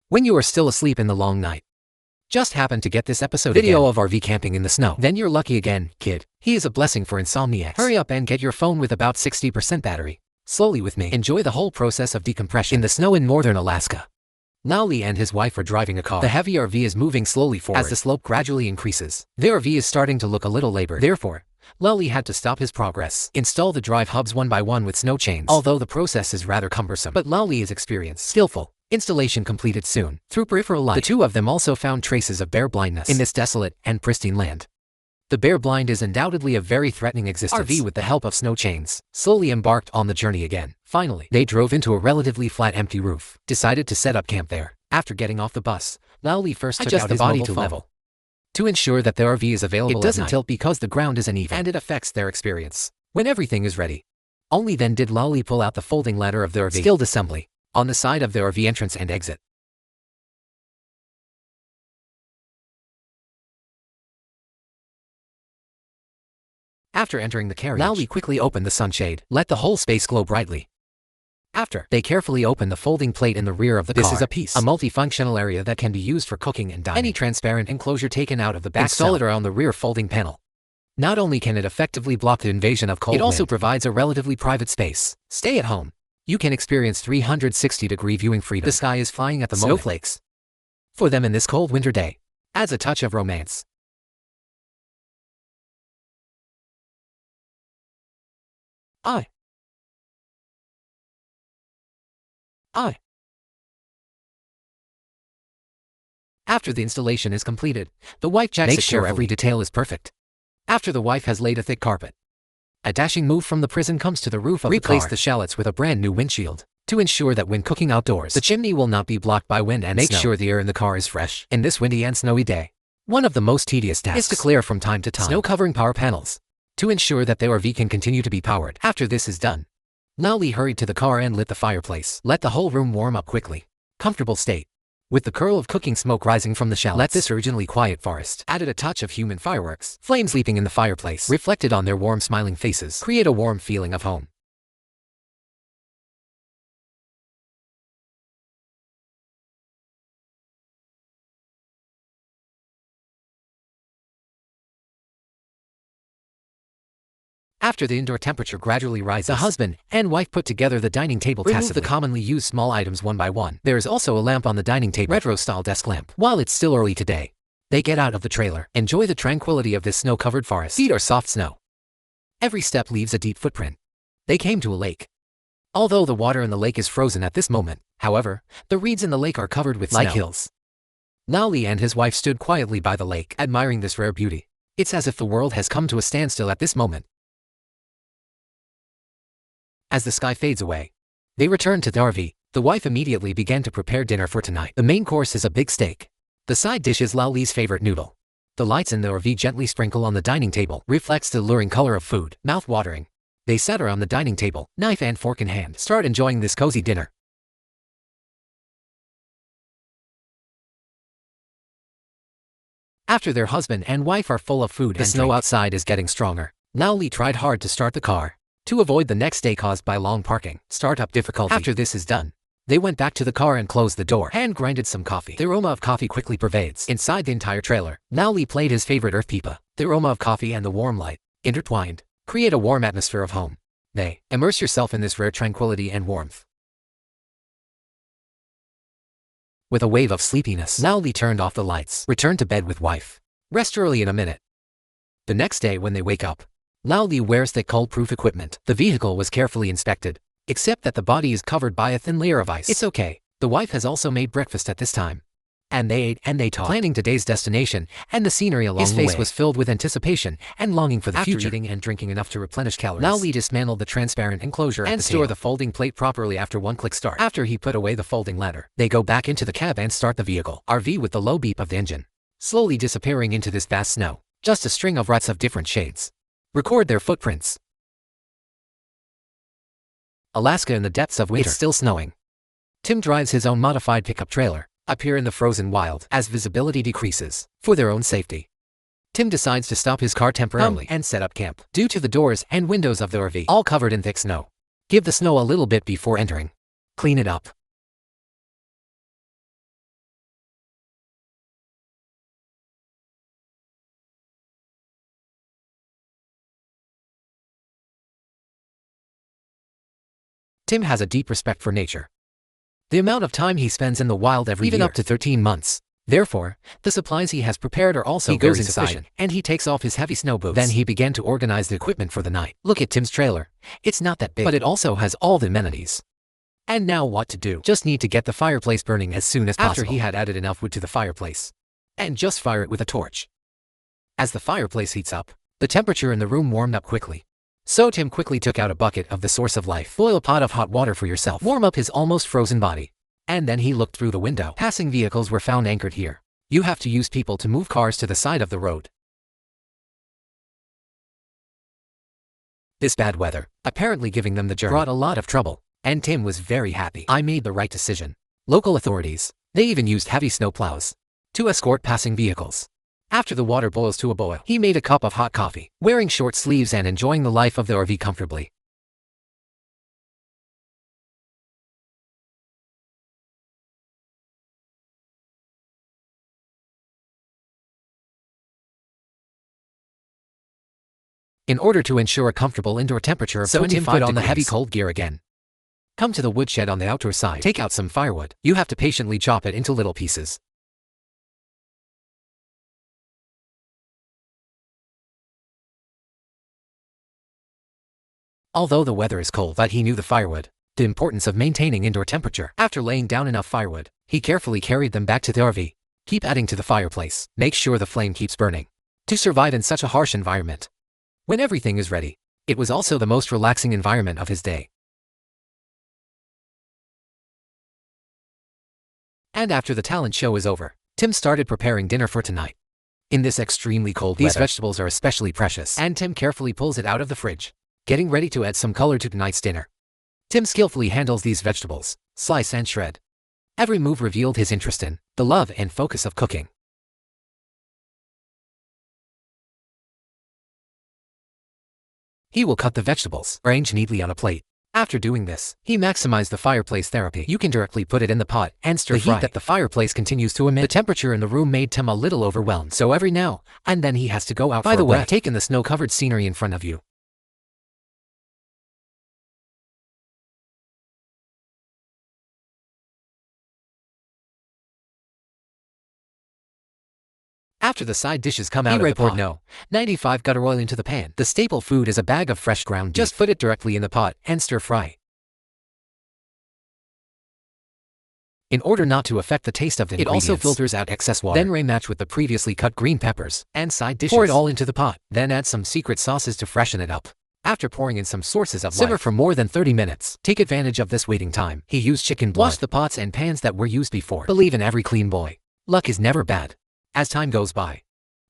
when you are still asleep in the long night. Just happened to get this episode video of RV camping in the snow. Then you're lucky again, kid. He is a blessing for insomniacs. Hurry up and get your phone with about 60% battery. Slowly with me. Enjoy the whole process of decompression in the snow in northern Alaska. Lowly and his wife are driving a car. The heavy RV is moving slowly forward as the slope gradually increases. Their RV is starting to look a little labored. Therefore, Lowly had to stop his progress. Install the drive hubs one by one with snow chains. Although the process is rather cumbersome, but Lowly is experienced, skillful. Installation completed soon. Through peripheral light, the two of them also found traces of bear blindness in this desolate and pristine land. The bear blind is undoubtedly a very threatening existence. RV, with the help of snow chains, slowly embarked on the journey again. Finally, they drove into a relatively flat empty roof, decided to set up camp there. After getting off the bus, Lowly first took out his body to level to ensure that the RV is available. It doesn't tilt because the ground is uneven, and it affects their experience. When everything is ready, only then did Lowly pull out the folding ladder of the RV. Skilled assembly on the side of the RV entrance and exit. After entering the carriage, Lowly quickly opened the sunshade, let the whole space glow brightly. After, they carefully opened the folding plate in the rear of the car. This is a multifunctional area that can be used for cooking and dining. Any transparent enclosure taken out of the back, install it around the rear folding panel. Not only can it effectively block the invasion of cold wind, it also provides a relatively private space. Stay at home. You can experience 360-degree viewing freedom. The sky is flying at the moment. Snowflakes, for them in this cold winter day, adds a touch of romance. After the installation is completed, the wife checks it sure every detail is perfect. After the wife has laid a thick carpet, a dashing move from the prison comes to the roof of the car. Replace the shallots with a brand new windshield to ensure that when cooking outdoors, the chimney will not be blocked by wind and make sure the air in the car is fresh. In this windy and snowy day, one of the most tedious tasks is to clear from time to time snow-covering power panels to ensure that the RV can continue to be powered. After this is done, Lowly hurried to the car and lit the fireplace. Let the whole room warm up quickly. Comfortable state, with the curl of cooking smoke rising from the shallots. Let this originally quiet forest added a touch of human fireworks. Flames leaping in the fireplace, reflected on their warm smiling faces, create a warm feeling of home. After the indoor temperature gradually rises, the husband and wife put together the dining table. Remove the commonly used small items one by one. There is also a lamp on the dining table, retro-style desk lamp. While it's still early today, they get out of the trailer, enjoy the tranquility of this snow-covered forest. Feet are soft snow. Every step leaves a deep footprint. They came to a lake. Although the water in the lake is frozen at this moment, however, the reeds in the lake are covered with snow. Like hills. Lowly and his wife stood quietly by the lake, admiring this rare beauty. It's as if the world has come to a standstill at this moment. As the sky fades away, they return to the RV. The wife immediately began to prepare dinner for tonight. The main course is a big steak. The side dish is Lowly's favorite noodle. The lights in the RV gently sprinkle on the dining table, reflects the alluring color of food, mouth-watering. They sit around the dining table, knife and fork in hand, start enjoying this cozy dinner. After their husband and wife are full of food, the snow outside is getting stronger. Lowly tried hard to start the car to avoid the next day caused by long parking. Startup difficulty. After this is done, they went back to the car and closed the door, and grinded some coffee. The aroma of coffee quickly pervades inside the entire trailer. Lowly played his favorite earth pipa. The aroma of coffee and the warm light, intertwined, create a warm atmosphere of home. They immerse yourself in this rare tranquility and warmth. With a wave of sleepiness, Lowly turned off the lights, returned to bed with wife. Rest early in a minute. The next day when they wake up, Lowly wears thick cold-proof equipment. The vehicle was carefully inspected, except that the body is covered by a thin layer of ice. It's okay. The wife has also made breakfast at this time. And they ate and they talked, planning today's destination and the scenery along the way. His face was filled with anticipation and longing for the future. After eating and drinking enough to replenish calories, Lowly dismantled the transparent enclosure and stored the folding plate properly after one-click start. After he put away the folding ladder, they go back into the cab and start the vehicle. RV with the low beep of the engine, slowly disappearing into this vast snow. Just a string of ruts of different shades record their footprints. Alaska in the depths of winter. It's still snowing. Tim drives his own modified pickup trailer up here in the frozen wild. As visibility decreases, for their own safety, Tim decides to stop his car temporarily and set up camp. Due to the doors and windows of the RV all covered in thick snow, give the snow a little bit before entering. Clean it up. Tim has a deep respect for nature. The amount of time he spends in the wild every year, even up to 13 months. Therefore, the supplies he has prepared are also very sufficient, and he takes off his heavy snow boots. Then he began to organize the equipment for the night. Look at Tim's trailer. It's not that big, but it also has all the amenities. And now what to do? Just need to get the fireplace burning as soon as possible. After he had added enough wood to the fireplace. And just fire it with a torch. As the fireplace heats up, the temperature in the room warmed up quickly. So Tim quickly took out a bucket of the source of life. Boil a pot of hot water for yourself. Warm up his almost frozen body. And then he looked through the window. Passing vehicles were found anchored here. You have to use people to move cars to the side of the road. This bad weather, apparently giving them the journey, brought a lot of trouble, and Tim was very happy. I made the right decision. Local authorities, they even used heavy snow plows to escort passing vehicles. After the water boils to a boil, he made a cup of hot coffee, wearing short sleeves and enjoying the life of the RV comfortably. In order to ensure a comfortable indoor temperature of 25 degrees, Tim put on the heavy cold gear again. Come to the woodshed on the outdoor side. Take out some firewood. You have to patiently chop it into little pieces. Although the weather is cold, but he knew the firewood, the importance of maintaining indoor temperature. After laying down enough firewood, he carefully carried them back to the RV. Keep adding to the fireplace. Make sure the flame keeps burning. To survive in such a harsh environment. When everything is ready, it was also the most relaxing environment of his day. And after the talent show is over, Tim started preparing dinner for tonight. In this extremely cold weather, these vegetables are especially precious, and Tim carefully pulls it out of the fridge, getting ready to add some color to tonight's dinner. Tim skillfully handles these vegetables, slice and shred. Every move revealed his interest in, the love and focus of cooking. He will cut the vegetables, arrange neatly on a plate. After doing this, he maximized the fireplace therapy. You can directly put it in the pot and stir fry. The heat that the fireplace continues to emit. The temperature in the room made Tim a little overwhelmed, so every now and then he has to go out for a breath. By the way, take in the snow-covered scenery in front of you. After the side dishes come out of the pot, no. 95 gutter oil into the pan. The staple food is a bag of fresh ground beef. Just put it directly in the pot and stir fry. In order not to affect the taste of the ingredients, it also filters out excess water. Then rematch with the previously cut green peppers and side dishes. Pour it all into the pot. Then add some secret sauces to freshen it up. After pouring in some sources of simmer for more than 30 minutes. Take advantage of this waiting time. He used chicken blood. Wash the pots and pans that were used before. Believe in every clean boy. Luck is never bad. As time goes by,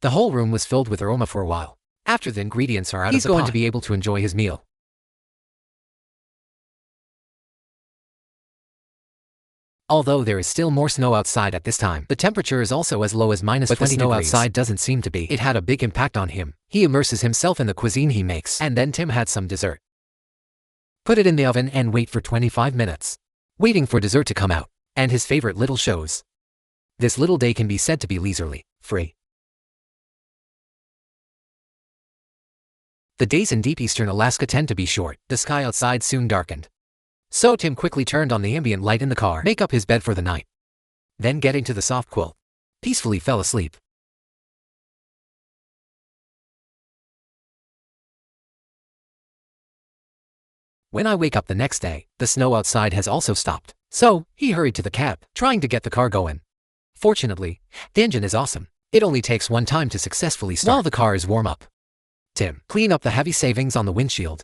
the whole room was filled with aroma for a while. After the ingredients are out of the pot, he's going to be able to enjoy his meal. Although there is still more snow outside at this time, the temperature is also as low as -20 degrees. But the snow outside doesn't seem to be. It had a big impact on him. He immerses himself in the cuisine he makes. And then Tim had some dessert. Put it in the oven and wait for 25 minutes. Waiting for dessert to come out. And his favorite little shows. This little day can be said to be leisurely, free. The days in deep eastern Alaska tend to be short. The sky outside soon darkened. So Tim quickly turned on the ambient light in the car, make up his bed for the night. Then getting to the soft quilt, peacefully fell asleep. When I wake up the next day, the snow outside has also stopped. So, he hurried to the cab, trying to get the car going. Fortunately, the engine is awesome. It only takes one time to successfully start while the car is warm up. Tim, clean up the heavy savings on the windshield.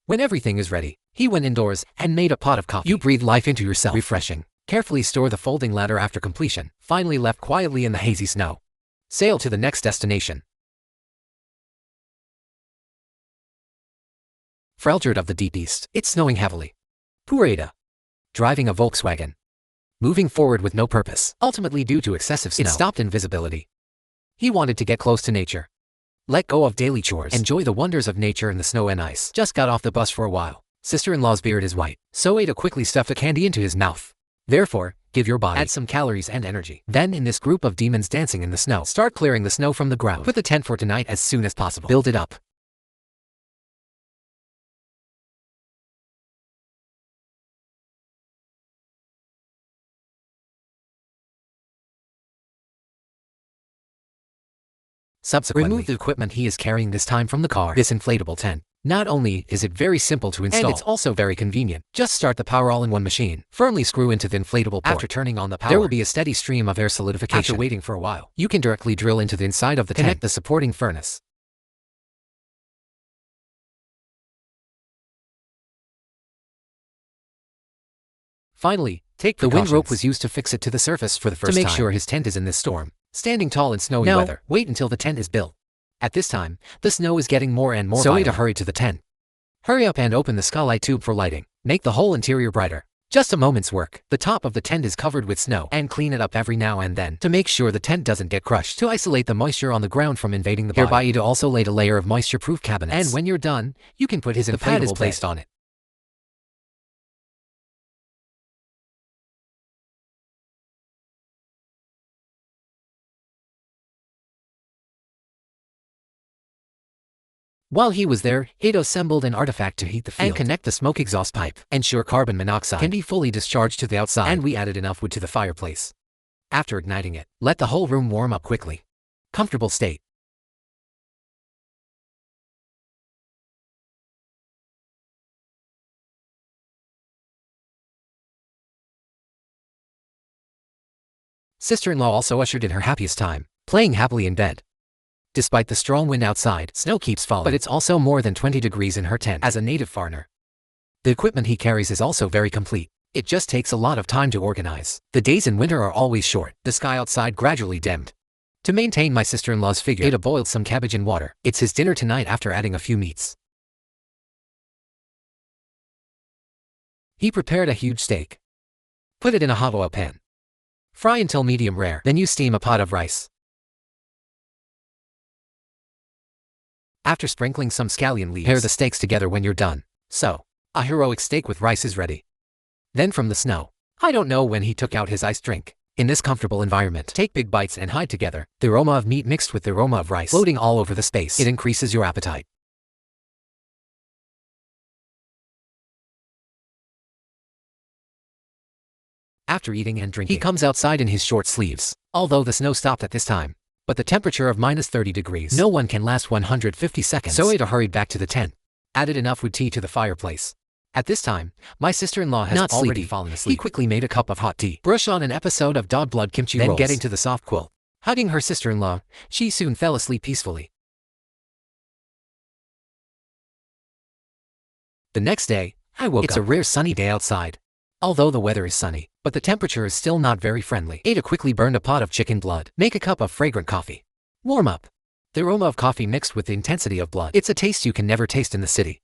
When everything is ready, he went indoors and made a pot of coffee. You breathe life into yourself. Refreshing. Carefully store the folding ladder after completion. Finally left quietly in the hazy snow. Sail to the next destination. Frelgerd of the Deep East. It's snowing heavily. Puerta. Driving a Volkswagen. Moving forward with no purpose. Ultimately due to excessive snow. It stopped in visibility. He wanted to get close to nature. Let go of daily chores. Enjoy the wonders of nature in the snow and ice. Just got off the bus for a while. Sister-in-law's beard is white, so Ada quickly stuffed a candy into his mouth. Therefore, Give your body, add some calories and energy. Then in this group of demons dancing in the snow, start clearing the snow from the ground. Put the tent for tonight as soon as possible. Build it up. Subsequently, remove the equipment he is carrying this time from the car. This inflatable tent. Not only is it very simple to install, and it's also very convenient. Just start the power all-in-one machine. Firmly screw into the inflatable port. After turning on the power, there will be a steady stream of air solidification. After waiting for a while, you can directly drill into the inside of the tent. Connect the supporting furnace. Finally, take the wind rope was used to fix it to the surface for the first time. To make sure his tent is in this storm. Standing tall in snowy weather. Wait until the tent is built. At this time, the snow is getting more and more violent. So to hurry to the tent. Hurry up and open the skylight tube for lighting. Make the whole interior brighter. Just a moment's work. The top of the tent is covered with snow, and clean it up every now and then to make sure the tent doesn't get crushed. To isolate the moisture on the ground from invading the body. Hereby to also lay a layer of moisture-proof cabinets. And when you're done, you can put his inflatable placed on it. While he was there, Ado assembled an artifact to heat the field and connect the smoke exhaust pipe. Ensure carbon monoxide can be fully discharged to the outside, and we added enough wood to the fireplace. After igniting it, let the whole room warm up quickly. Comfortable state. Sister-in-law also ushered in her happiest time, playing happily in bed. Despite the strong wind outside, snow keeps falling, but it's also more than 20 degrees in her tent. As a native foreigner, the equipment he carries is also very complete. It just takes a lot of time to organize. The days in winter are always short. The sky outside gradually dimmed. To maintain my sister-in-law's figure, Ada boiled some cabbage in water. It's his dinner tonight after adding a few meats. He prepared a huge steak. Put it in a hot oil pan. Fry until medium rare. Then you steam a pot of rice. After sprinkling some scallion leaves, pair the steaks together when you're done. So, a heroic steak with rice is ready. Then from the snow, I don't know when he took out his iced drink. In this comfortable environment, take big bites and hide together. The aroma of meat mixed with the aroma of rice floating all over the space. It increases your appetite. After eating and drinking, he comes outside in his short sleeves. Although the snow stopped at this time, but the temperature of -30 degrees, no one can last 150 seconds. So Ada hurried back to the tent, added enough wood tea to the fireplace. At this time, my sister-in-law has already fallen asleep. He quickly made a cup of hot tea, brushed on an episode of dog blood kimchi rolls, then getting to the soft quilt. Hugging her sister-in-law, she soon fell asleep peacefully. The next day, I woke up. It's a rare sunny day outside. Although the weather is sunny, but the temperature is still not very friendly. Ada quickly burned a pot of chicken blood. Make a cup of fragrant coffee. Warm up. The aroma of coffee mixed with the intensity of blood. It's a taste you can never taste in the city.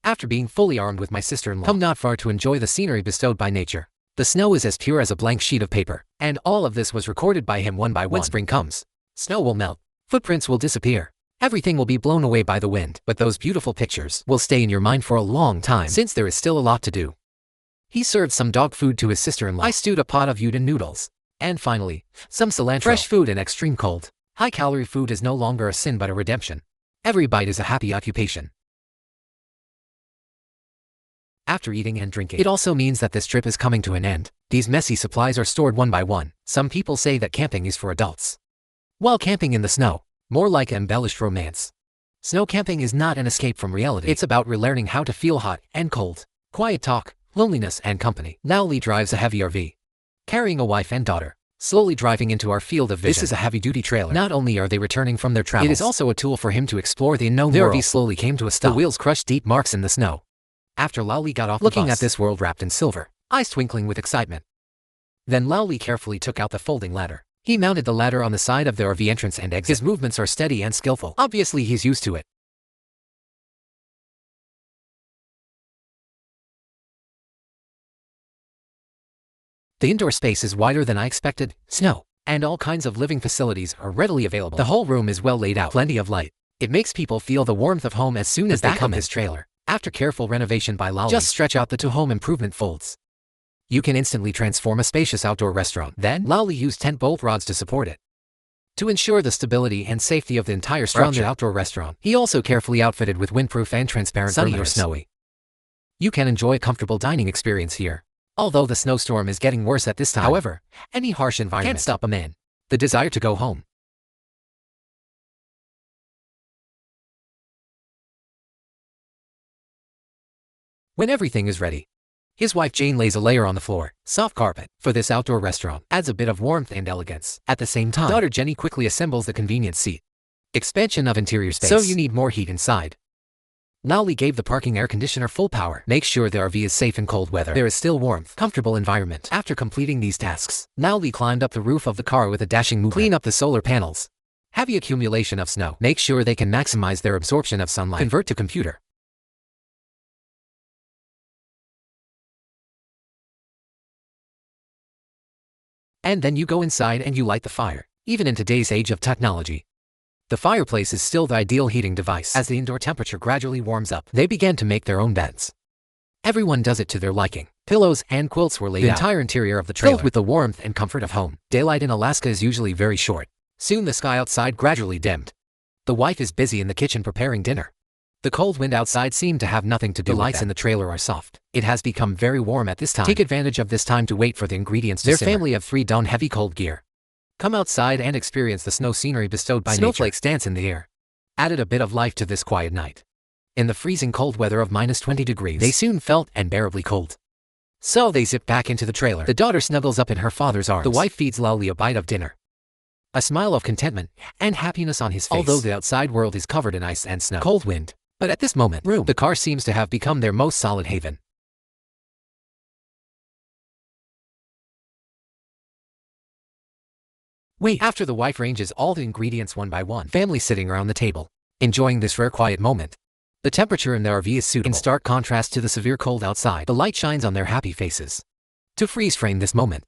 After being fully armed with my sister-in-law, come not far to enjoy the scenery bestowed by nature. The snow is as pure as a blank sheet of paper, and all of this was recorded by him one by one. When spring comes, snow will melt, footprints will disappear. Everything will be blown away by the wind, but those beautiful pictures will stay in your mind for a long time, since there is still a lot to do. He served some dog food to his sister-in-law. I stewed a pot of udon noodles. And finally, some cilantro. Fresh food in extreme cold. High-calorie food is no longer a sin but a redemption. Every bite is a happy occupation. After eating and drinking, it also means that this trip is coming to an end. These messy supplies are stored one by one. Some people say that camping is for adults, while camping in the snow, more like embellished romance. Snow camping is not an escape from reality. It's about relearning how to feel hot and cold, quiet talk, loneliness and company. Lowly drives a heavy RV, carrying a wife and daughter, slowly driving into our field of vision. This is a heavy-duty trailer. Not only are they returning from their travels, it is also a tool for him to explore the unknown world. The RV slowly came to a stop. The wheels crushed deep marks in the snow. After Lowly got off the bus, looking at this world wrapped in silver, eyes twinkling with excitement. Then Lowly carefully took out the folding ladder. He mounted the ladder on the side of the RV entrance and exit. His movements are steady and skillful. Obviously he's used to it. The indoor space is wider than I expected. Snow and all kinds of living facilities are readily available. The whole room is well laid out. Plenty of light. It makes people feel the warmth of home as soon as they come in his trailer. After careful renovation by Lolly, just stretch out the two home improvement folds. You can instantly transform a spacious outdoor restaurant. Then, Lolly used 10 bolt rods to support it. To ensure the stability and safety of the entire structure outdoor restaurant, he also carefully outfitted with windproof and transparent sunny or snowy. You can enjoy a comfortable dining experience here. Although the snowstorm is getting worse at this time, however, any harsh environment can't stop a man. The desire to go home. When everything is ready, his wife Jane lays a layer on the floor, soft carpet, for this outdoor restaurant, adds a bit of warmth and elegance. At the same time, daughter Jenny quickly assembles the convenient seat. Expansion of interior space, so you need more heat inside. Lolly gave the parking air conditioner full power. Make sure the RV is safe in cold weather. There is still warmth, comfortable environment. After completing these tasks, Lolly climbed up the roof of the car with a dashing movement. Clean up the solar panels. Heavy accumulation of snow. Make sure they can maximize their absorption of sunlight. Convert to computer. And then you go inside and you light the fire. Even in today's age of technology, the fireplace is still the ideal heating device. As the indoor temperature gradually warms up, they began to make their own beds. Everyone does it to their liking. Pillows and quilts were laid out. The entire interior of the trailer filled with the warmth and comfort of home. Daylight in Alaska is usually very short. Soon the sky outside gradually dimmed. The wife is busy in the kitchen preparing dinner. The cold wind outside seemed to have nothing to do with it. The lights in the trailer are soft. It has become very warm at this time. Take advantage of this time to wait for the ingredients to simmer. Their family of 3 don heavy cold gear. Come outside and experience the snow scenery bestowed by nature. Snowflakes dance in the air. Added a bit of life to this quiet night. In the freezing cold weather of -20 degrees, they soon felt unbearably cold. So they zip back into the trailer. The daughter snuggles up in her father's arms. The wife feeds Lolly a bite of dinner. A smile of contentment and happiness on his face. Although the outside world is covered in ice and snow. Cold wind. But at this moment, the car seems to have become their most solid haven. Wait, after the wife arranges all the ingredients one by one, family sitting around the table, enjoying this rare quiet moment. The temperature in the RV is suitable. In stark contrast to the severe cold outside, the light shines on their happy faces. To freeze frame this moment.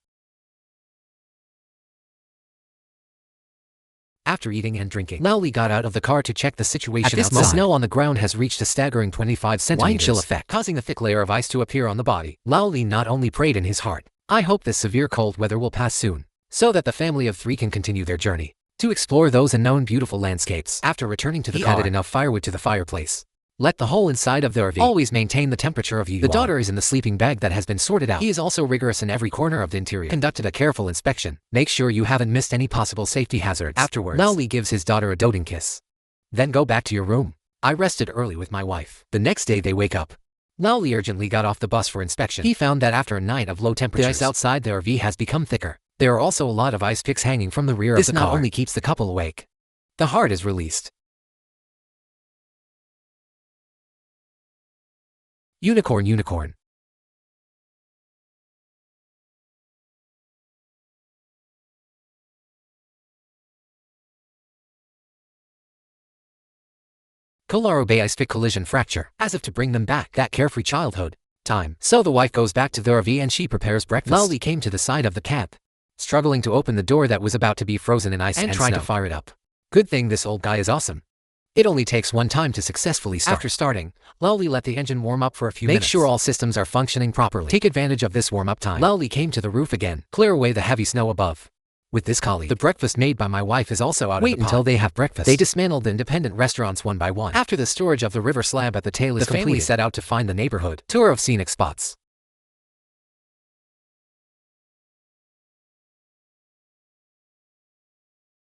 After eating and drinking, Lolly got out of the car to check the situation outside. The snow on the ground has reached a staggering 25 centimeters. Wind chill effect, causing a thick layer of ice to appear on the body. Lolly not only prayed in his heart, I hope this severe cold weather will pass soon, so that the family of 3 can continue their journey to explore those unknown beautiful landscapes. After returning to the car, he added enough firewood to the fireplace. Let the whole inside of the RV always maintain the temperature of you. The daughter is in the sleeping bag that has been sorted out. He is also rigorous in every corner of the interior. Conducted a careful inspection. Make sure you haven't missed any possible safety hazards. Afterwards, Lolly gives his daughter a doting kiss. Then go back to your room. I rested early with my wife. The next day they wake up. Lolly urgently got off the bus for inspection. He found that after a night of low temperatures, the ice outside the RV has become thicker. There are also a lot of ice picks hanging from the rear of the car. This not only keeps the couple awake. The heart is released. Unicorn, unicorn. Colorado Bay ice pick collision fracture, as if to bring them back that carefree childhood time. So the wife goes back to the RV and she prepares breakfast. Lolly came to the side of the cab, struggling to open the door that was about to be frozen in ice and trying to fire it up. Good thing this old guy is awesome. It only takes one time to successfully start. After starting, Lolly let the engine warm up for a few minutes. Make sure all systems are functioning properly. Take advantage of this warm-up time. Lolly came to the roof again, clear away the heavy snow above. With this collie, the breakfast made by my wife is also out of the pot. Wait until they have breakfast. They dismantled the independent restaurants one by one. After the storage of the river slab at the tail is complete, the family set out to find the neighborhood. Tour of scenic spots.